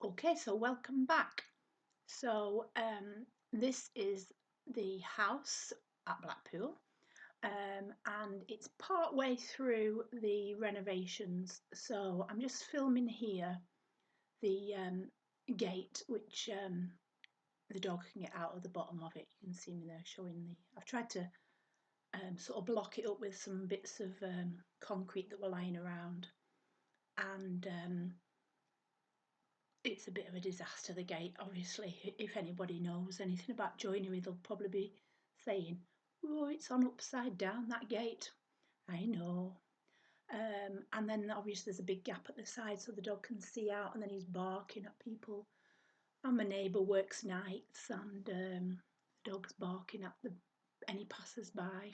Okay, so welcome back. So this is the house at Blackpool, and it's part way through the renovations. So I'm just filming here the gate, which the dog can get out of the bottom of it. You can see me there showing the. I've tried to sort of block it up with some bits of concrete that were lying around, and it's a bit of a disaster, the gate, obviously. If anybody knows anything about joinery, they'll probably be saying, oh, it's on upside down, that gate. I know. And then obviously there's a big gap at the side so the dog can see out, and then he's barking at people. And my neighbour works nights, and the dog's barking at any passers-by.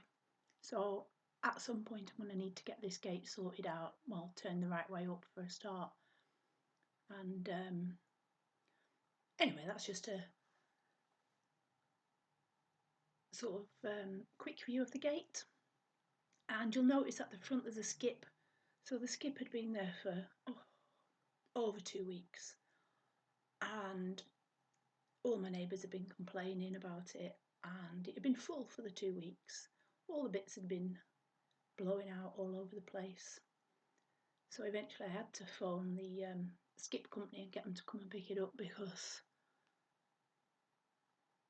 So at some point I'm going to need to get this gate sorted out, well, turn the right way up for a start. And anyway, that's just a sort of quick view of the gate. And you'll notice at the front there's a skip. So the skip had been there for over 2 weeks, and all my neighbours had been complaining about it, and it had been full for the 2 weeks. All the bits had been blowing out all over the place. So eventually I had to phone the skip company and get them to come and pick it up, because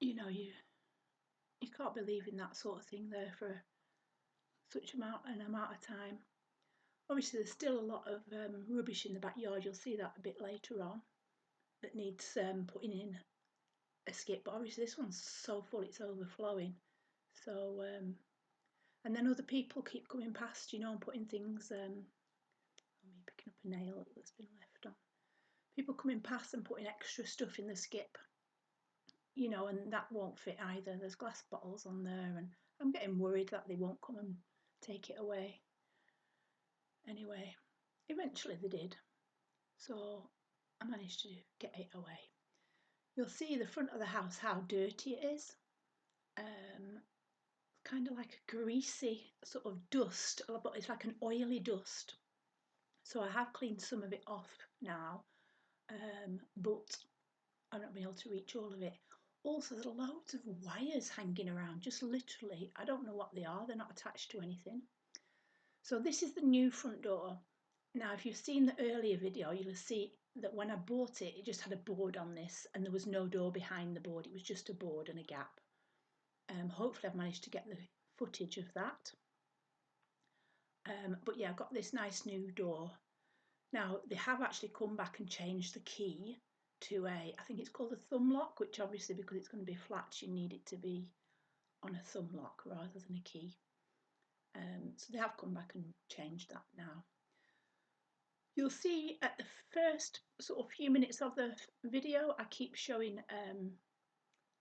you know you can't be leaving that sort of thing there for such an amount of time. Obviously there's still a lot of rubbish in the backyard, you'll see that a bit later on, that needs putting in a skip, but obviously this one's so full it's overflowing. So and then other people keep coming past, you know, and putting things, me picking up a nail that's been left on. People coming past and putting extra stuff in the skip, you know, and that won't fit either. There's glass bottles on there, and I'm getting worried that they won't come and take it away. Anyway, eventually they did, so I managed to get it away. You'll see the front of the house how dirty it is. Kind of like a greasy sort of dust, but it's like an oily dust. So I have cleaned some of it off now, but I've not been able to reach all of it. Also, there's loads of wires hanging around, just literally, I don't know what they are, they're not attached to anything. So this is the new front door. Now, if you've seen the earlier video, you'll see that when I bought it, it just had a board on this, and there was no door behind the board. It was just a board and a gap. Hopefully I've managed to get the footage of that. But yeah, I've got this nice new door. Now, they have actually come back and changed the key to I think it's called a thumb lock, which obviously, because it's going to be flat, you need it to be on a thumb lock rather than a key. So they have come back and changed that now. You'll see at the first sort of few minutes of the video, I keep showing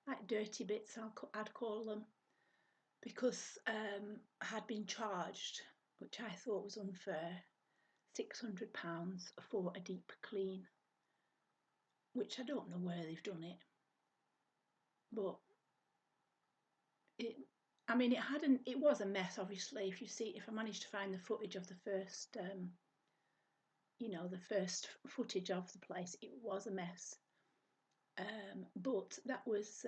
like dirty bits, I'd call them, because I had been charged, which I thought was unfair, £600 for a deep clean, which I don't know where they've done it, but it was a mess. Obviously, if I managed to find the footage of the first the first footage of the place, it was a mess. But that was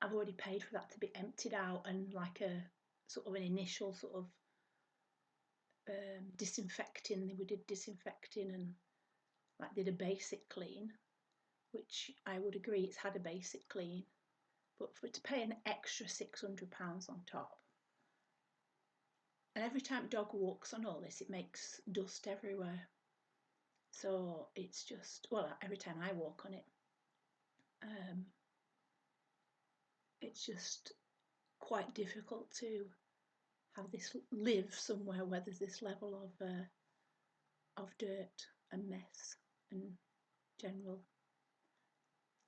I've already paid for that to be emptied out, and like a sort of an initial sort of disinfecting. We did disinfecting and like did a basic clean, which I would agree it's had a basic clean, but for it to pay an extra £600 on top. And every time dog walks on all this, it makes dust everywhere. So it's just, well, every time I walk on it, it's just quite difficult to have this live somewhere where there's this level of dirt and mess and general.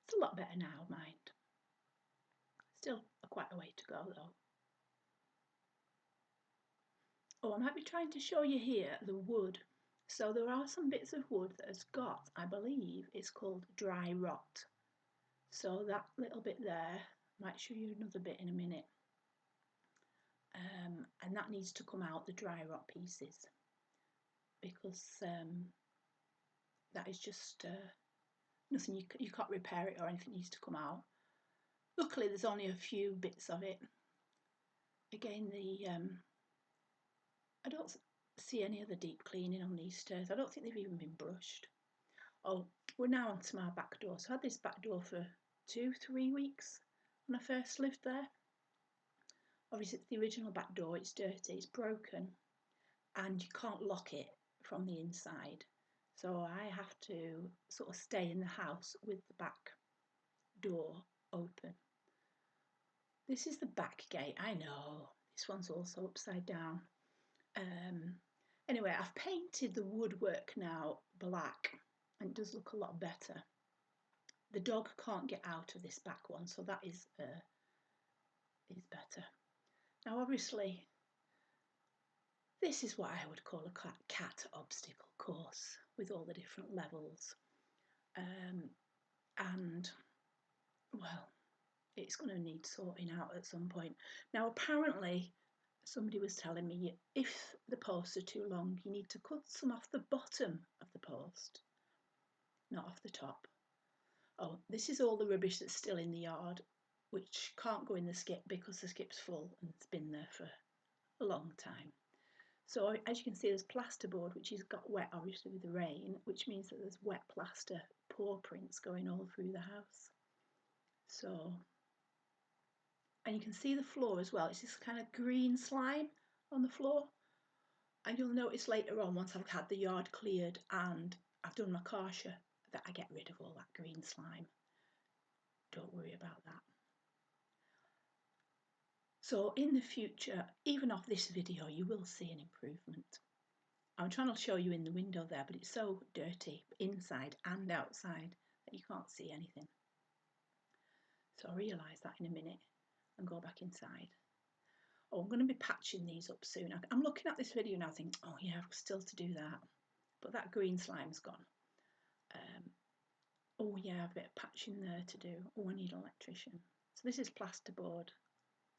It's a lot better now, mind. Still quite a way to go though. Oh, I might be trying to show you here the wood. So there are some bits of wood that has got, I believe it's called dry rot. So that little bit there, might show you another bit in a minute. And that needs to come out, the dry rot pieces, because that is just Nothing, you can't repair it or anything needs to come out. Luckily there's only a few bits of it. Again, I don't see any other deep cleaning on these stairs. I don't think they've even been brushed. Oh, we're now onto my back door. So I had this back door for 2-3 weeks when I first lived there. Obviously it's the original back door, it's dirty, it's broken, and you can't lock it from the inside. So I have to sort of stay in the house with the back door open. This is the back gate, I know. This one's also upside down. Anyway, I've painted the woodwork now black and it does look a lot better. The dog can't get out of this back one, so that is better. Now obviously this is what I would call a cat obstacle course with all the different levels. And well, it's going to need sorting out at some point. Now apparently somebody was telling me if the posts are too long, you need to cut some off the bottom of the post, not off the top. Oh, this is all the rubbish that's still in the yard, which can't go in the skip because the skip's full and it's been there for a long time. So as you can see, there's plasterboard which has got wet obviously with the rain, which means that there's wet plaster paw prints going all through the house. So, and you can see the floor as well, it's this kind of green slime on the floor. And you'll notice later on, once I've had the yard cleared and I've done my kasha, that I get rid of all that green slime. Don't worry about that. So in the future, even off this video, you will see an improvement. I'm trying to show you in the window there, but it's so dirty inside and outside that you can't see anything. So I'll realise that in a minute and go back inside. Oh, I'm going to be patching these up soon. I'm looking at this video now thinking, oh yeah, I've still to do that. But that green slime's gone. Oh yeah, a bit of patching there to do. Oh, I need an electrician. So this is plasterboard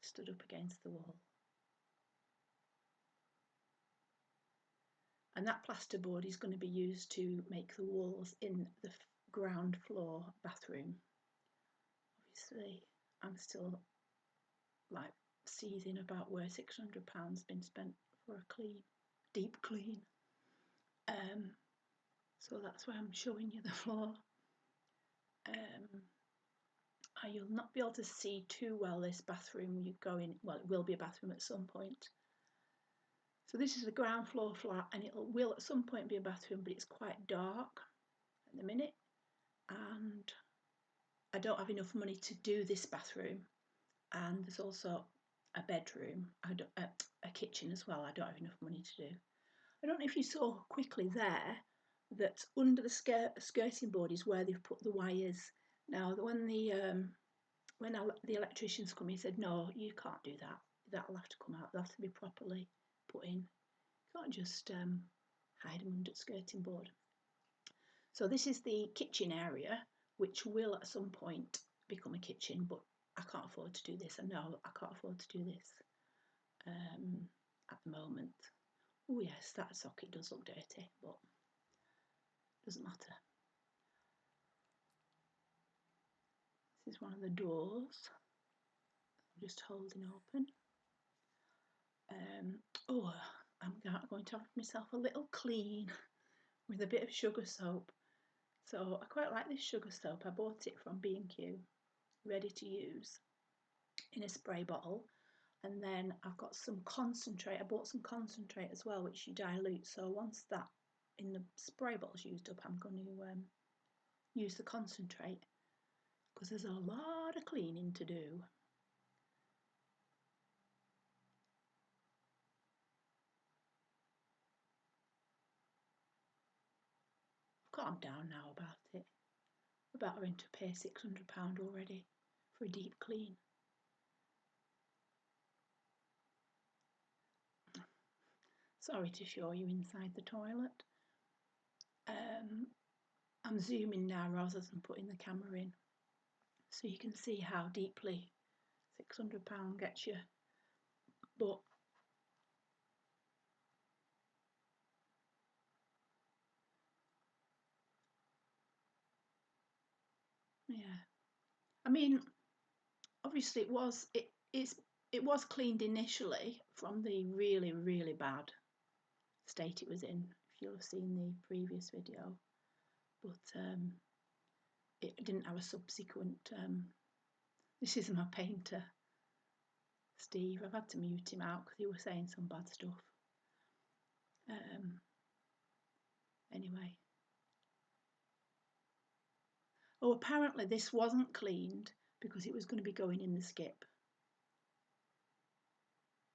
stood up against the wall. And that plasterboard is going to be used to make the walls in the ground floor bathroom. Obviously, I'm still like seething about where £600's been spent for a clean, deep clean. So that's why I'm showing you the floor. You'll not be able to see too well this bathroom you go in. Well, it will be a bathroom at some point. So this is the ground floor flat, and it will at some point be a bathroom, but it's quite dark at the minute, and I don't have enough money to do this bathroom. And there's also a bedroom, a kitchen as well. I don't have enough money to do. I don't know if you saw quickly there that under the skirting board is where they've put the wires. Now, when the electricians come, he said, no, you can't do that. That'll have to come out. They'll have to be properly put in. You can't just hide them under the skirting board. So this is the kitchen area, which will at some point become a kitchen, but I can't afford to do this. I know I can't afford to do this at the moment. Oh yes, that socket does look dirty, but doesn't matter. This is one of the doors. I'm just holding open. Oh, I'm going to have myself a little clean with a bit of sugar soap. So I quite like this sugar soap. I bought it from B&Q, ready to use, in a spray bottle. And then I've got some concentrate. I bought some concentrate as well, which you dilute. So once that in the spray bottle's used up, I'm going to use the concentrate, because there's a lot of cleaning to do. I've calmed down now about it, about having to pay £600 already for a deep clean. Sorry to show you inside the toilet. I'm zooming now rather than putting the camera in, so you can see how deeply £600 gets you. But Yeah, I mean, obviously it was cleaned initially from the really bad state it was in, if you'll have seen the previous video, but it didn't have a subsequent this is my painter Steve. I've had to mute him out because he was saying some bad stuff. Anyway, oh, apparently this wasn't cleaned because it was going to be going in the skip.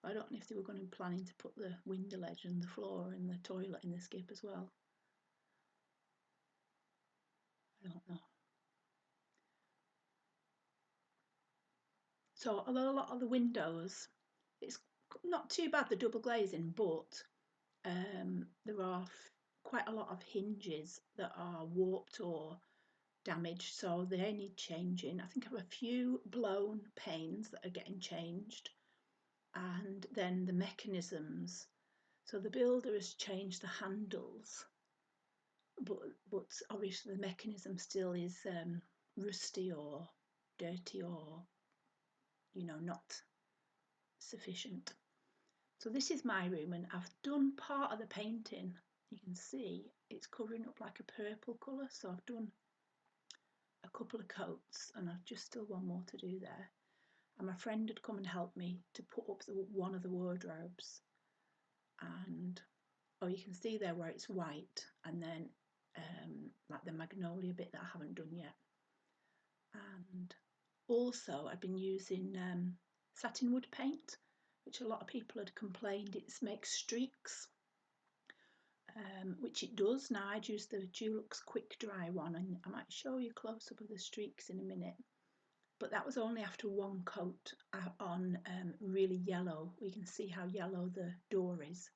I don't know if they were going to be planning to put the window ledge and the floor and the toilet in the skip as well. I don't know. So although a lot of the windows, it's not too bad, the double glazing, but there are quite a lot of hinges that are warped or damaged, so they need changing. I think I have a few blown panes that are getting changed, and then the mechanisms. So the builder has changed the handles, but obviously the mechanism still is rusty or dirty or, you know, not sufficient. So this is my room, and I've done part of the painting. You can see it's covering up like a purple colour, so I've done a couple of coats and I've just still one more to do there. And my friend had come and helped me to put up one of the wardrobes, and oh, you can see there where it's white, and then like the magnolia bit that I haven't done yet. And also I've been using satin wood paint, which a lot of people had complained it makes streaks, which it does. Now I'd use the Dulux quick dry one, and I might show you a close up of the streaks in a minute, but that was only after one coat on really yellow. We can see how yellow the door is.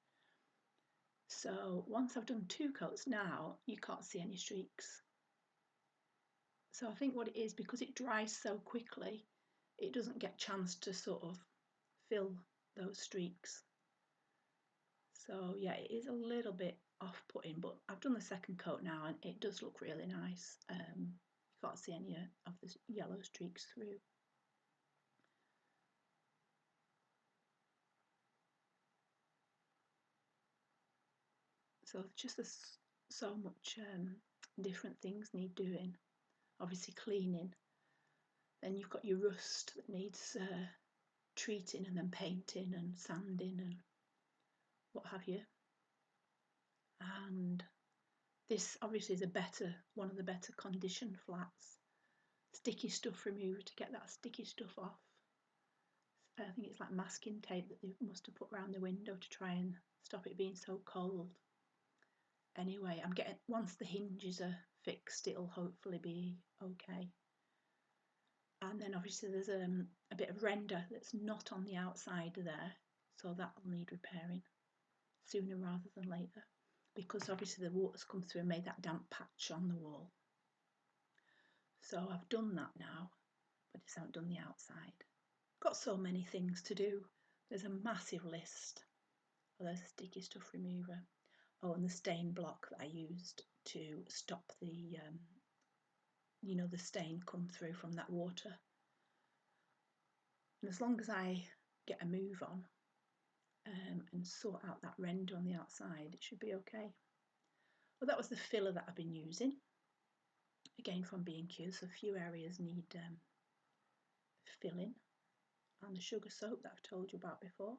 So once I've done 2 coats now, you can't see any streaks. So I think what it is, because it dries so quickly, it doesn't get a chance to sort of fill those streaks. So yeah, it is a little bit off-putting, but I've done the 2nd coat now and it does look really nice. You can't see any of the yellow streaks through. So just so much different things need doing. Obviously cleaning. Then you've got your rust that needs treating and then painting and sanding and what have you. And this obviously is one of the better conditioned flats. Sticky stuff remover to get that sticky stuff off. I think it's like masking tape that they must have put around the window to try and stop it being so cold. Anyway, I'm getting, once the hinges are fixed, it'll hopefully be okay. And then obviously there's a bit of render that's not on the outside there, so that will need repairing sooner rather than later, because obviously the water's come through and made that damp patch on the wall. So I've done that now, but I just haven't done the outside. Got so many things to do. There's a massive list. Oh, there's a sticky stuff remover. Oh, and the stain block that I used to stop the, you know, the stain come through from that water. And as long as I get a move on and sort out that render on the outside, it should be okay. Well, that was the filler that I've been using, again from B&Q, so a few areas need filling, and the sugar soap that I've told you about before.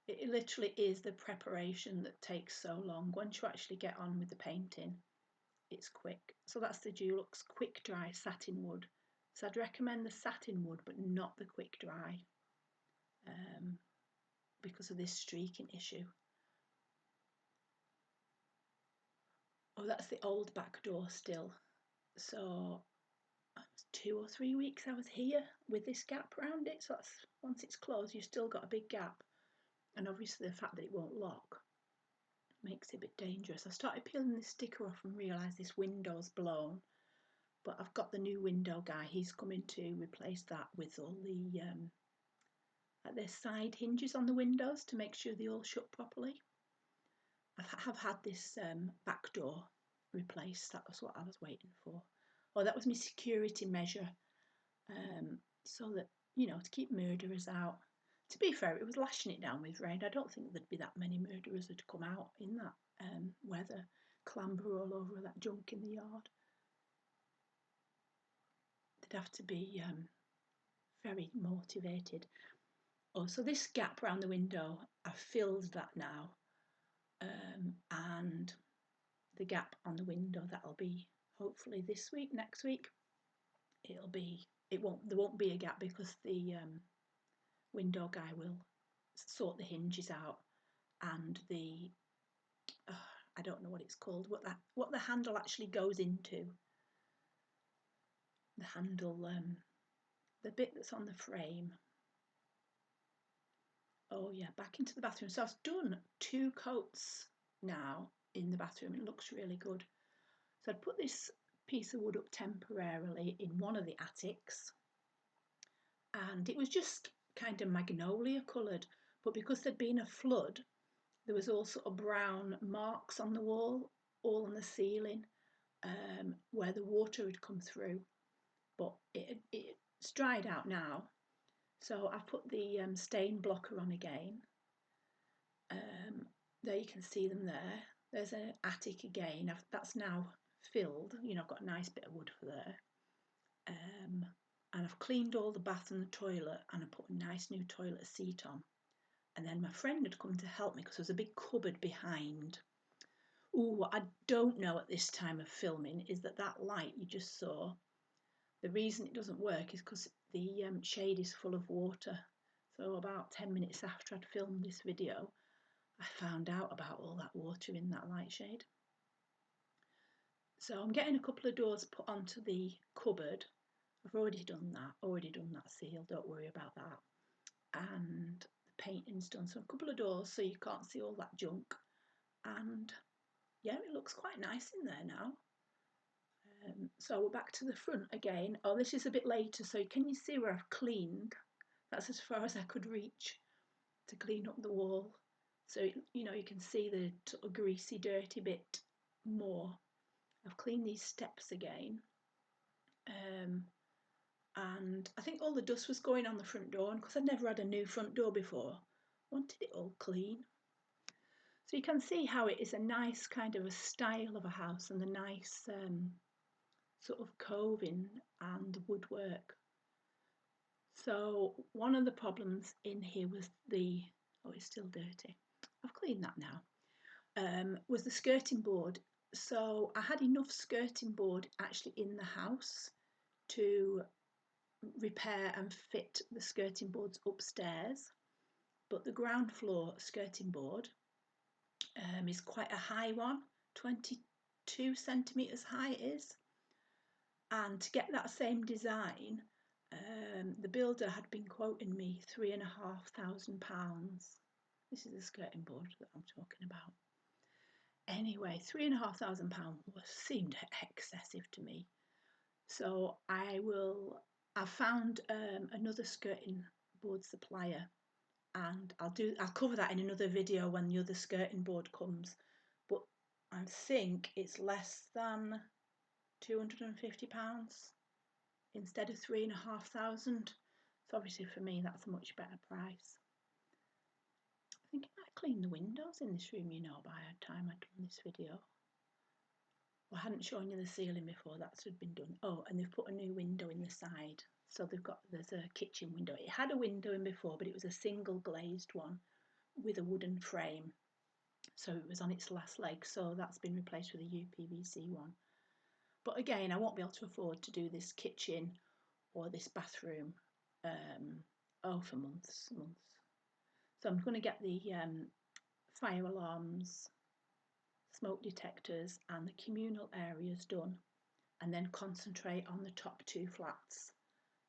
It literally is the preparation that takes so long. Once you actually get on with the painting, it's quick. So that's the Dulux quick dry satin wood. So I'd recommend the satin wood but not the quick dry because of this streaking issue. Oh, that's the old back door still. So 2 or 3 weeks I was here with this gap around it, so that's, once it's closed you've still got a big gap, and obviously the fact that it won't lock makes it a bit dangerous. I started peeling this sticker off and realised this window's blown, but I've got the new window guy, he's coming to replace that with all the there's side hinges on the windows to make sure they all shut properly. I have had this back door replaced, that was what I was waiting for. or that was my security measure, so that, you know, to keep murderers out. To be fair, it was lashing it down with rain. I don't think there'd be that many murderers who'd come out in that weather, clamber all over that junk in the yard. They'd have to be very motivated. Oh, so this gap around the window, I've filled that now, and the gap on the window, that'll be hopefully this week, next week. There won't be a gap because the window guy will sort the hinges out, and the I don't know what it's called, what the handle actually goes into. The handle, the bit that's on the frame. Oh yeah, back into the bathroom. So I've done 2 coats now in the bathroom. It looks really good. So I'd put this piece of wood up temporarily in one of the attics, and it was just kind of magnolia coloured, but because there'd been a flood, there was all sort of brown marks on the wall, all on the ceiling, where the water had come through, but it's dried out now. So I've put the stain blocker on again. There you can see them there. There's an attic again. That's now filled. You know, I've got a nice bit of wood for there. And I've cleaned all the bath and the toilet, and I put a nice new toilet seat on. And then my friend had come to help me because there was a big cupboard behind. Ooh, what I don't know at this time of filming is that light you just saw, the reason it doesn't work is because the shade is full of water. So about 10 minutes after I'd filmed this video, I found out about all that water in that light shade. So I'm getting a couple of doors put onto the cupboard. I've already done that seal, don't worry about that. And the painting's done, so a couple of doors so you can't see all that junk. And yeah, it looks quite nice in there now. So we're back to the front again. Oh, this is a bit later, so can you see where I've cleaned? That's as far as I could reach to clean up the wall. So, you know, you can see the sort of greasy, dirty bit more. I've cleaned these steps again. And I think all the dust was going on the front door, and because I'd never had a new front door before, I wanted it all clean. So you can see how it is a nice kind of a style of a house, and the nice sort of coving and woodwork. So one of the problems in here was oh, it's still dirty. I've cleaned that now. Was the skirting board. So I had enough skirting board actually in the house to repair and fit the skirting boards upstairs, but the ground floor skirting board is quite a high one, 22 centimetres high it is, and to get that same design, the builder had been quoting me £3,500. This is the skirting board that I'm talking about. Anyway, £3,500 seemed excessive to me. So I found another skirting board supplier, and I'll cover that in another video when the other skirting board comes. But I think it's less than £250 instead of £3,500. So obviously for me that's a much better price. I think I might clean the windows in this room, you know, by the time I'd done this video. Well, I hadn't shown you the ceiling before, that had been done. Oh, and they've put a new window in the side. So there's a kitchen window. It had a window in before, but it was a single glazed one with a wooden frame. So it was on its last leg, so that's been replaced with a UPVC one. But again, I won't be able to afford to do this kitchen or this bathroom for months. So I'm going to get the fire alarms, smoke detectors and the communal areas done, and then concentrate on the top 2 flats,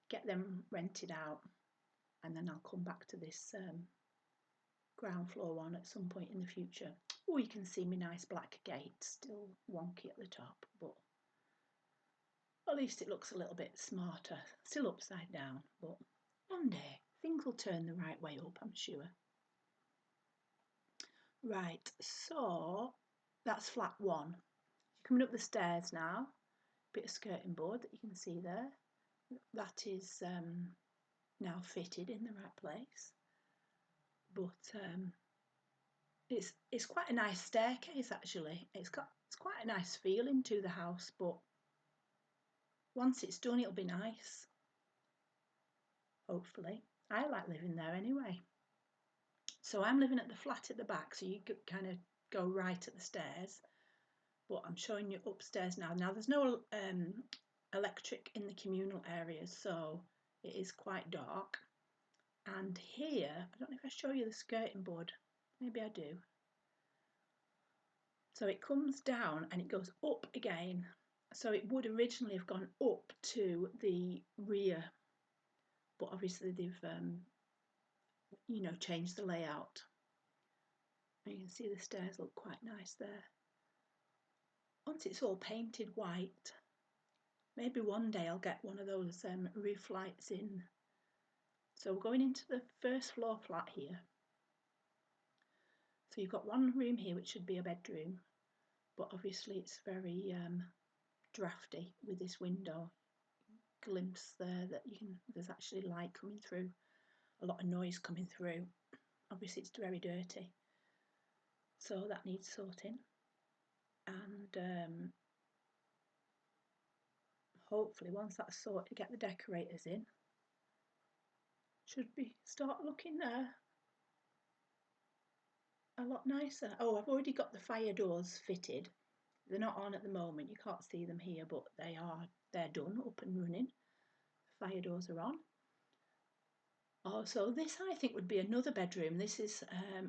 get them rented out, and then I'll come back to this ground floor one at some point in the future. Oh, you can see my nice black gate, still wonky at the top, but at least it looks a little bit smarter. Still upside down, but one day things will turn the right way up, I'm sure. Right, so that's flat 1. Coming up the stairs now. bit of skirting board that you can see there. That is now fitted in the right place, but it's quite a nice staircase actually. It's quite a nice feeling to the house, but once it's done it'll be nice, hopefully. I like living there anyway. So I'm living at the flat at the back, so you could kind of go right at the stairs, but I'm showing you upstairs now. Now there's no electric in the communal areas, so it is quite dark. And here, I don't know if I show you the skirting board, maybe I do. So it comes down and it goes up again. So it would originally have gone up to the rear, but obviously they've changed the layout. And you can see the stairs look quite nice there. Once it's all painted white, maybe one day I'll get one of those roof lights in. So we're going into the first floor flat here. So you've got one room here which should be a bedroom, but obviously it's very drafty with this window. Glimpse there that there's actually light coming through, a lot of noise coming through. Obviously it's very dirty, so that needs sorting. And hopefully once that's sorted, get the decorators in, should be start looking a lot nicer. Oh, I've already got the fire doors fitted. They're not on at the moment, you can't see them here, but they're done, up and running. The fire doors are on. Oh, so this I think would be another bedroom. This is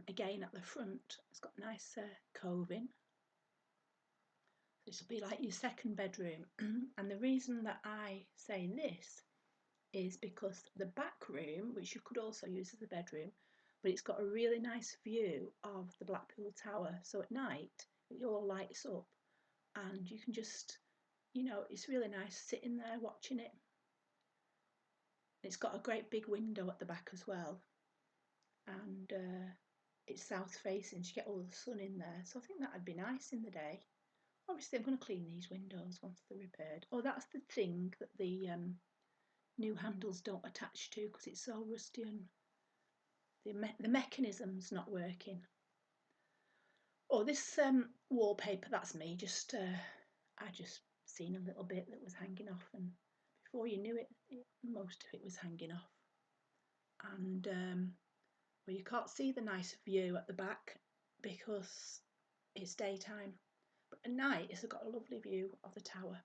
again at the front. It's got nice coving. This will be like your second bedroom. And the reason that I say this is because the back room, which you could also use as a bedroom, but it's got a really nice view of the Blackpool Tower. So at night it all lights up and you can just, it's really nice sitting there watching it. It's got a great big window at the back as well, and it's south facing, so you get all the sun in there, so I think that would be nice in the day. Obviously I'm going to clean these windows once they're repaired. Oh, that's the thing that the new handles don't attach to because it's so rusty and the mechanism's not working. Oh, this wallpaper, that's me, I just seen a little bit that was hanging off, and before you knew it, most of it was hanging off. And well, you can't see the nice view at the back because it's daytime, but at night it's got a lovely view of the tower.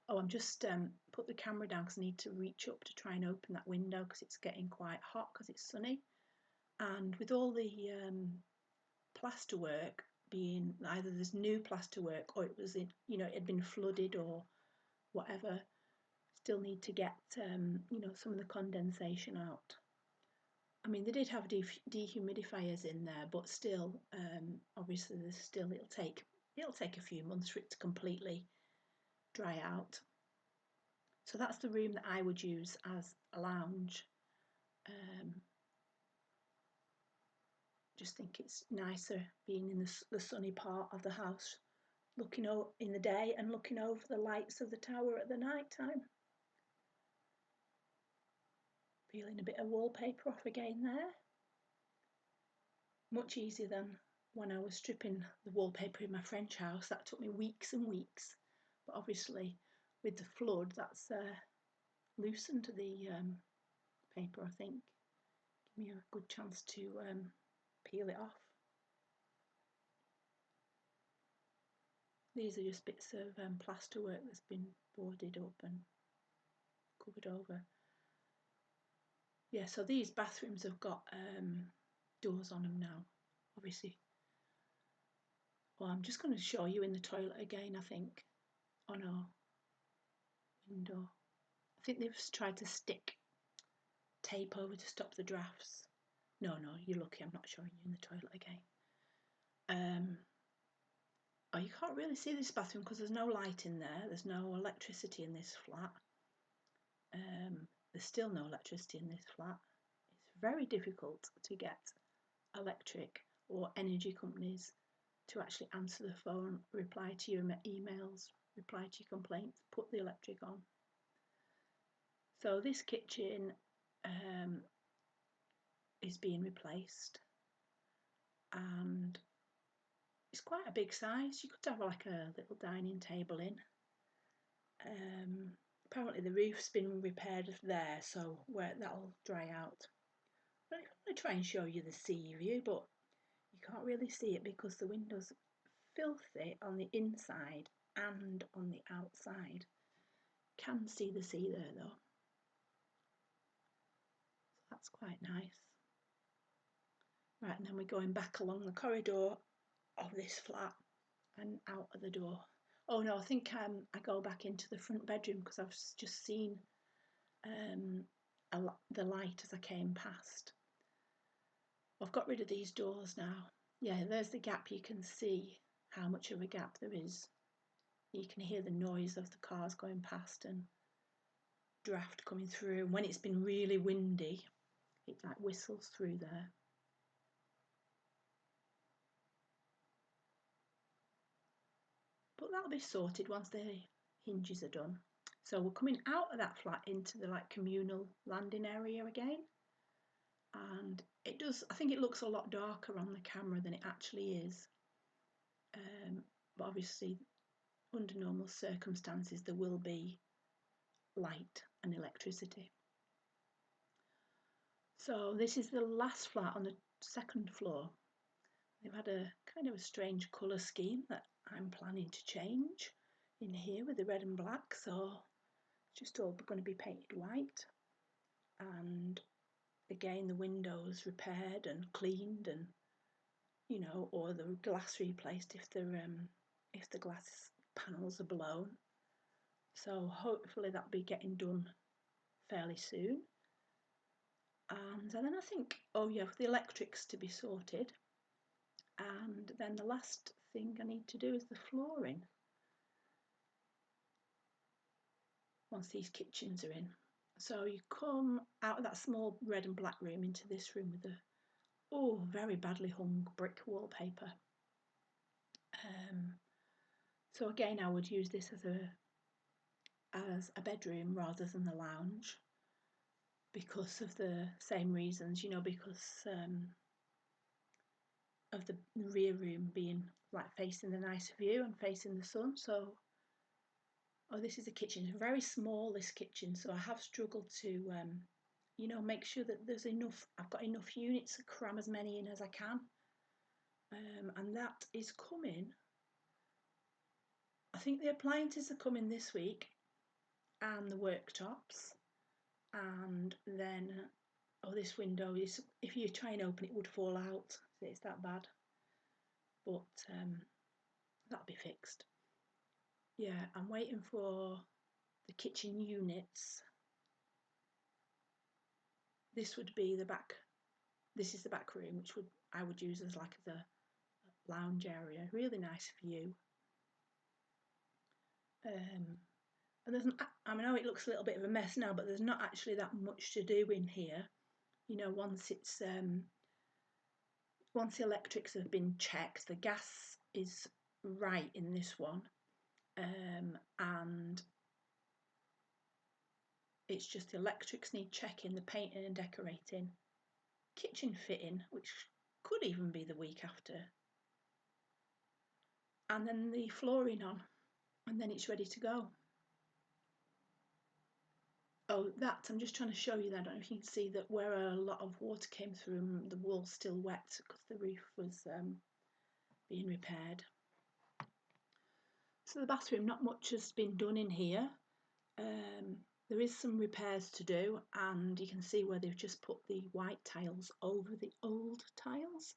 Oh, I'm just put the camera down because I need to reach up to try and open that window because it's getting quite hot because it's sunny, and with all the plasterwork being, either there's new plasterwork or it was it had been flooded or whatever, still need to get some of the condensation out. I mean, they did have dehumidifiers in there, but still, obviously, it'll take a few months for it to completely dry out. So that's the room that I would use as a lounge. Just think it's nicer being in the sunny part of the house, looking out in the day and looking over the lights of the tower at the night time. Peeling a bit of wallpaper off again there. Much easier than when I was stripping the wallpaper in my French house. That took me weeks and weeks, but obviously with the flood that's loosened the paper, I think. Give me a good chance to peel it off. These are just bits of plasterwork that's been boarded up and covered over. Yeah, so these bathrooms have got doors on them now, obviously. Well, I'm just going to show you in the toilet again, I think, on our window. I think they've tried to stick tape over to stop the drafts. No, you're lucky I'm not showing you in the toilet again. Oh, you can't really see this bathroom because there's no light in there. There's no electricity in this flat. There's still no electricity in this flat. It's very difficult to get electric or energy companies to actually answer the phone, reply to your emails, reply to your complaints, put the electric on. So this kitchen is being replaced, and it's quite a big size. You could have like a little dining table in. Apparently the roof's been repaired there, so where that'll dry out. I'm going to try and show you the sea view, but you can't really see it because the window's filthy on the inside and on the outside. Can see the sea there though. So that's quite nice. Right, and then we're going back along the corridor of this flat and out of the door. Oh no, I think I go back into the front bedroom because I've just seen the light as I came past. I've got rid of these doors now. Yeah, there's the gap. You can see how much of a gap there is. You can hear the noise of the cars going past and draft coming through. And when it's been really windy, it like whistles through there. But that'll be sorted once the hinges are done. So we're coming out of that flat into the like communal landing area again. And it does, I think it looks a lot darker on the camera than it actually is. But obviously under normal circumstances there will be light and electricity. So this is the last flat on the second floor. They've had a kind of a strange colour scheme that I'm planning to change in here with the red and black, so it's just all going to be painted white, and again the windows repaired and cleaned, and you know, or the glass replaced if the glass panels are blown. So hopefully that'll be getting done fairly soon. And then I think, oh yeah, the electrics to be sorted. And then the last thing I need to do is the flooring. Once these kitchens are in. So you come out of that small red and black room into this room with the very badly hung brick wallpaper. So again, I would use this as a bedroom rather than the lounge because of the same reasons, you know, because of the rear room being like facing the nice view and facing the sun. So this is a kitchen. It's very small, this kitchen, so I have struggled to you know, make sure that there's enough, I've got enough units to cram as many in as I can, and that is coming. I think the appliances are coming this week, and the worktops, and then this window is, if you try and open it, would fall out. It's that bad, but that'll be fixed. Yeah, I'm waiting for the kitchen units. This would be the back. This is the back room, which I would use as like the lounge area. Really nice view. And there's, I know it looks a little bit of a mess now, but there's not actually that much to do in here. You know, once the electrics have been checked, the gas is right in this one, and it's just the electrics need checking, the painting and decorating, kitchen fitting, which could even be the week after, and then the flooring on, and then it's ready to go. Oh, that, I'm just trying to show you that. I don't know if you can see that where a lot of water came through and the wall's still wet because the roof was being repaired. So the bathroom, not much has been done in here. There is some repairs to do, and you can see where they've just put the white tiles over the old tiles.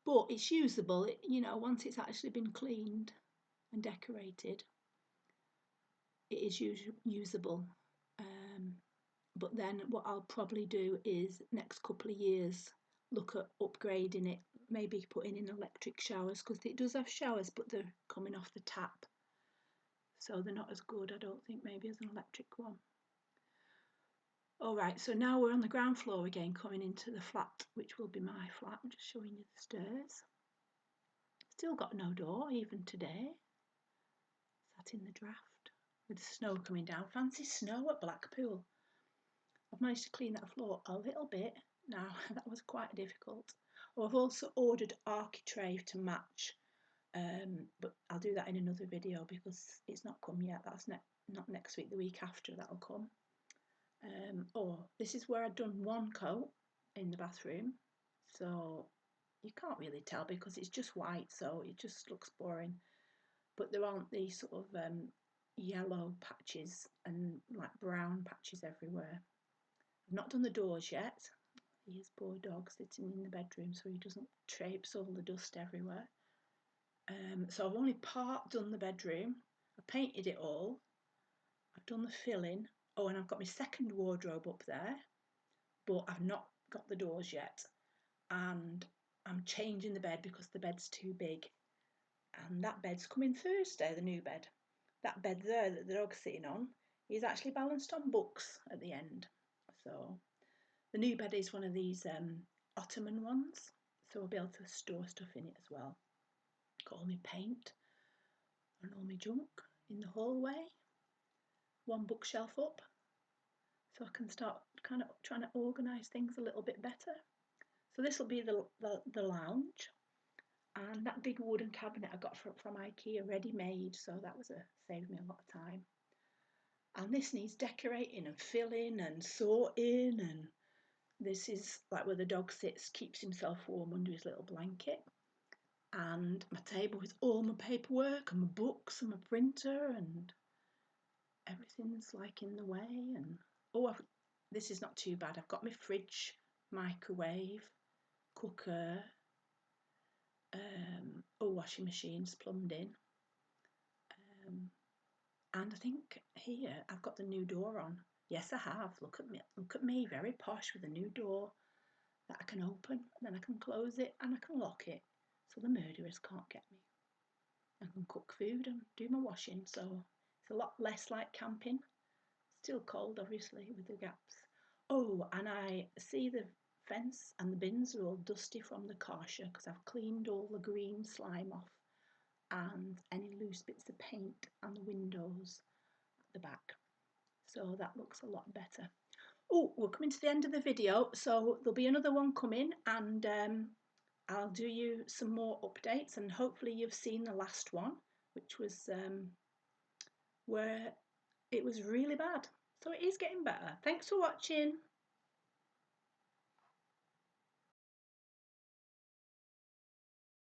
But it's usable, you know, once it's actually been cleaned and decorated, it is usable. But then what I'll probably do is next couple of years look at upgrading it, maybe putting in electric showers, because it does have showers but they're coming off the tap, so they're not as good, I don't think, maybe as an electric one. Alright, so now we're on the ground floor again, coming into the flat, which will be my flat. I'm just showing you the stairs. Still got no door even today. Sat in the draft with the snow coming down. Fancy snow at Blackpool. I've managed to clean that floor a little bit now. That was quite difficult. Oh, I've also ordered architrave to match, but I'll do that in another video because it's not come yet. That's not next week, the week after that'll come. This is where I've done one coat in the bathroom, so you can't really tell because it's just white, so it just looks boring. But there aren't these sort of yellow patches and like brown patches everywhere. I've not done the doors yet. Here's poor dog sitting in the bedroom so he doesn't traipse all the dust everywhere. So I've only part done the bedroom. I painted it all. I've done the filling. Oh, and I've got my second wardrobe up there, but I've not got the doors yet. And I'm changing the bed because the bed's too big. And that bed's coming Thursday, the new bed. That bed there that the dog's sitting on is actually balanced on books at the end. So the new bed is one of these ottoman ones, so I'll be able to store stuff in it as well. Got all my paint and all my junk in the hallway. One bookshelf up, so I can start kind of trying to organise things a little bit better. So this will be the lounge, and that big wooden cabinet I got from IKEA ready made, so that was saved me a lot of time. And this needs decorating and filling and sorting, and this is like where the dog sits, keeps himself warm under his little blanket. And my table with all my paperwork and my books and my printer, and everything's like in the way. And this is not too bad. I've got my fridge, microwave, cooker, washing machine's plumbed in, and I think here I've got the new door on. Yes, I have. Look at me, very posh with a new door that I can open, and then I can close it and I can lock it so the murderers can't get me. I can cook food and do my washing, so it's a lot less like camping. Still cold, obviously, with the gaps. Oh, and I see the fence and the bins are all dusty from the kasha because I've cleaned all the green slime off and any loose bits of paint and the windows at the back. So that looks a lot better. Oh, we're coming to the end of the video, so there'll be another one coming, and I'll do you some more updates, and hopefully you've seen the last one, which was where it was really bad. So it is getting better. Thanks for watching.